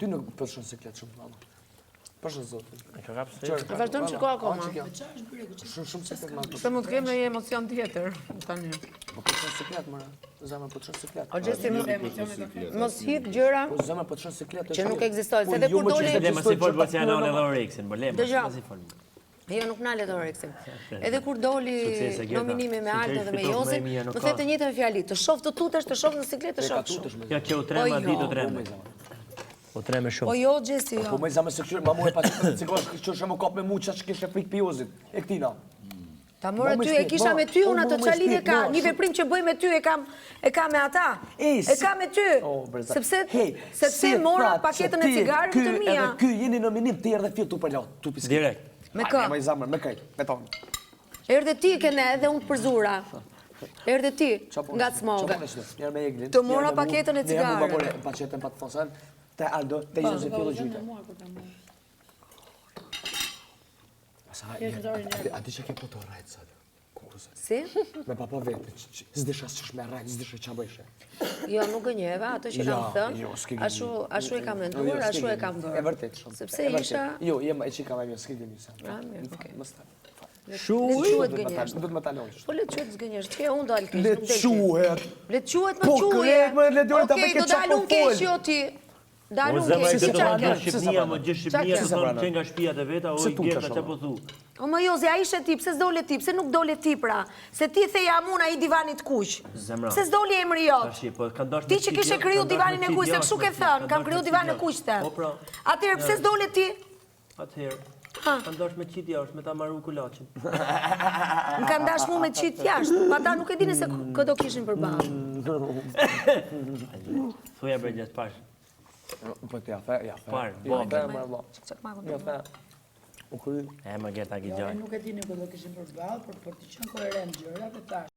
ty nuk përshën siklet shumë mama. Përshën zotin. E ka kapë se? Vazhdojmë që ko akoma. Shumë siklet mama. Se mund të kemë një emocion tjetër, tani. Po përshën siklet, mëra. Zemër përshën siklet. O gjesti mos hik gjëra Po zemër përshën siklet. që nuk ekzistojnë. Se edhe kur doli... Le më si folë Bocianone dhe Orexin, le më si folë. Jo, nuk nalet Orexin. Edhe kur doli nominimi me Aldo dhe me Jozin, më the të njëjtën fjali, të shoh të tutesh, të shoh në siklet, të shoh shumë. Ja, kjo u trema, di të trema. U treme shumë. Po jo, gjesti, jo. Po me zemë se këshurë, ma more pa që të cikosh, këshurë më kap me mu që kishe frik pjozit. E këtina. Ta more ty, e kisha me ty, unë ato qa lidhje ka, një veprim që bëj me ty, e kam me ata. E kam me ty. Sepse mora paketën e cigarëve të mija. Edhe ky jeni në minim të erdhe fjë tu për lot, tu piskit. Direkt. Me kë? Me zamër, me kaj, me tonë. Erdhe ti kene edhe unë përzura. Erdhe ti, nga të smoga. Të mora paketën e cigarëve. Njërë më paketën pa të fonsan, te Aldo, te Jose Fjodë Gjujte. A ti që ke po të rajtë sa dhe? Si? Me papa vetë, zdisha së shme rajtë, zdisha që bëjshë. Jo, nuk gënjeva, ato që kam thënë, ashu e kam menduar, ashu e kam bërë. E vërtet shumë. Sepse isha... Jo, jem e që kam e mjë, s'ki gjemi sa. Shumë gënjesht. Duhet më talojsh. Po le të quhet zgënjesht, që unë dalë kesh, Le nuk të del kesh. quhet. Le të quhet më Po, quhet. kret, më le dojnë ta me Okej, ke do qapo dalun kesh jo ti. Dalun kesh, si qa Nga ke? Shqipnia, më gjithë Shqipnia, të thonë që nga shpijat e veta, o i gjerta që po thu. O më Jozi, a ishe ti, pse s'dole ti, pse nuk dole ti pra? Se ti theja muna i divanit kuq. Pse s'doli emri jot? Ti që kishe kriju divanin e kuq, se kështu ke thënë, kam kriju divanin e kuq të. Atëherë, pse s'dole ti? Atëherë, kanë dash me qitë jashtë, me ta marru kulaçin. Më kanë dash mu me qitë jashtë, pa ta nuk e dini se këdo kishin përballë. Thuja bërgjes, pash. Po t'ja the, ja the. Parë, Ja the, më vlo. Ja the. U kry. E më geta gjaj. Nuk e dini për do kishin përballë, por për të qenë koherent gjërat e tash.